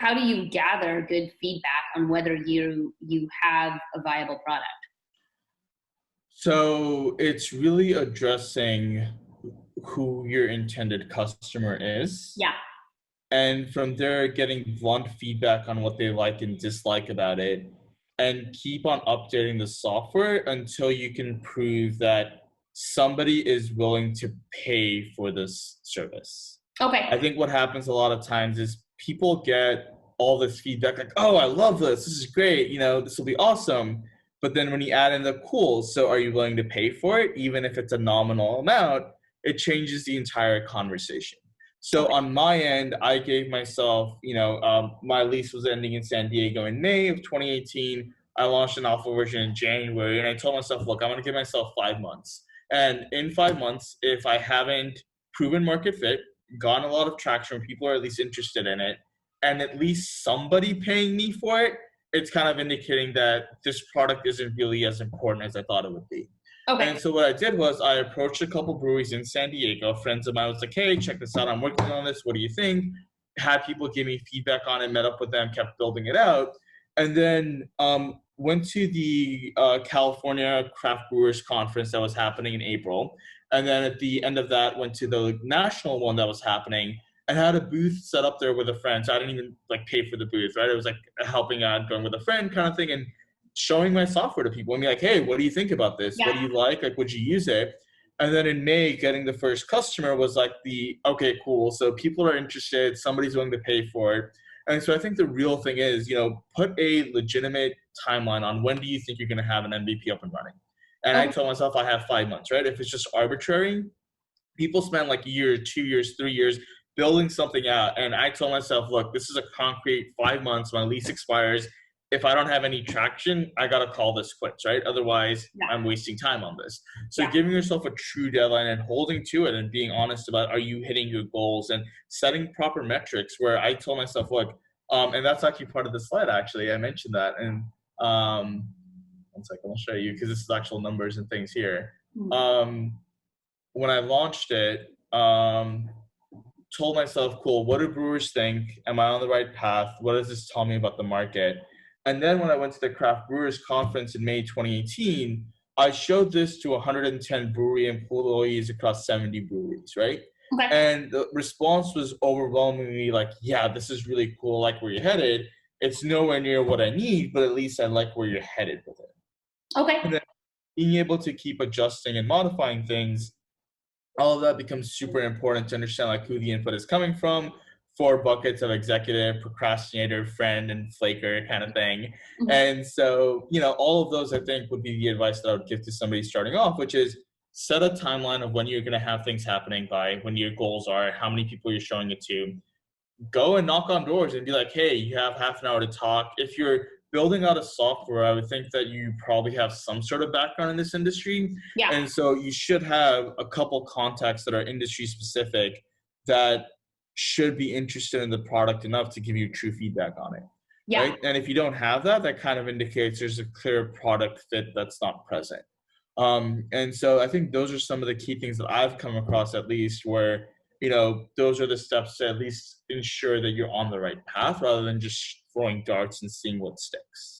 how do you gather good feedback on whether you have a viable product? So it's really addressing who your intended customer is. Yeah. And from there, getting blunt feedback on what they like and dislike about it, and keep on updating the software until you can prove that somebody is willing to pay for this service. I Okay. think what happens a lot of times is people get all this feedback like, oh, I love this. This is great. This will be awesome. But then when you add in the cool, so are you willing to pay for it? Even if it's a nominal amount, it changes the entire conversation. So Okay. on my end, I gave myself, my lease was ending in San Diego in May of 2018. I launched an alpha version in January, and I told myself, look, I'm going to give myself 5 months. And in 5 months, if I haven't proven market fit, gotten a lot of traction where people are at least interested in it, and at least somebody paying me for it, it's kind of indicating that this product isn't really as important as I thought it would be. And Okay. so what I did was I approached a couple breweries in San Diego. Friends of mine was like, hey, check this out. I'm working on this. What do you think? Had people give me feedback on it, met up with them, kept building it out. And then went to the California Craft Brewers Conference that was happening in April. And then at the end of that, went to the national one that was happening and had a booth set up there with a friend. So I didn't even pay for the booth, right? It was like helping out, going with a friend kind of thing. And showing my software to people and be like, hey, what do you think about this? What Yeah. do you like? Would you use it? And then in May, getting the first customer was like okay, cool. So people are interested. Somebody's willing to pay for it. And so I think the real thing is, put a legitimate timeline on when do you think you're going to have an MVP up and running. And I Okay. told myself I have 5 months, right? If it's just arbitrary, people spend like a year, 2 years, 3 years building something out. And I told myself, look, this is a concrete 5 months. My lease expires. If I don't have any traction, I got to call this quits, right? Otherwise, Yeah. I'm wasting time on this. So Yeah. giving yourself a true deadline and holding to it and being honest about, are you hitting your goals, and setting proper metrics where I told myself, look, and that's actually part of the slide, actually. I mentioned that. And one second, I'll show you because this is actual numbers and things here. When I launched it, told myself, cool, what do brewers think? Am I on the right path? What does this tell me about the market? And then when I went to the Craft Brewers Conference in May 2018, I showed this to 110 brewery employees across 70 breweries, right? Okay. And the response was overwhelmingly like, yeah, this is really cool. I like where you're headed. It's nowhere near what I need, but at least I like where you're headed with it. Okay. And then being able to keep adjusting and modifying things, all of that becomes super important to understand who the input is coming from. 4 buckets of executive, procrastinator, friend, and flaker kind of thing. Mhm. And so, all of those I think would be the advice that I would give to somebody starting off, which is set a timeline of when you're going to have things happening by, when your goals are, how many people you're showing it to. Go and knock on doors and be like, hey, you have half an hour to talk. If you're building out a software, I would think that you probably have some sort of background in this industry. Yeah. And so you should have a couple contacts that are industry specific that should be interested in the product enough to give you true feedback on it. Yeah. Right. And if you don't have that, that kind of indicates there's a clear product fit that's not present. And so I think those are some of the key things that I've come across, at least, where those are the steps to at least ensure that you're on the right path rather than just throwing darts and seeing what sticks.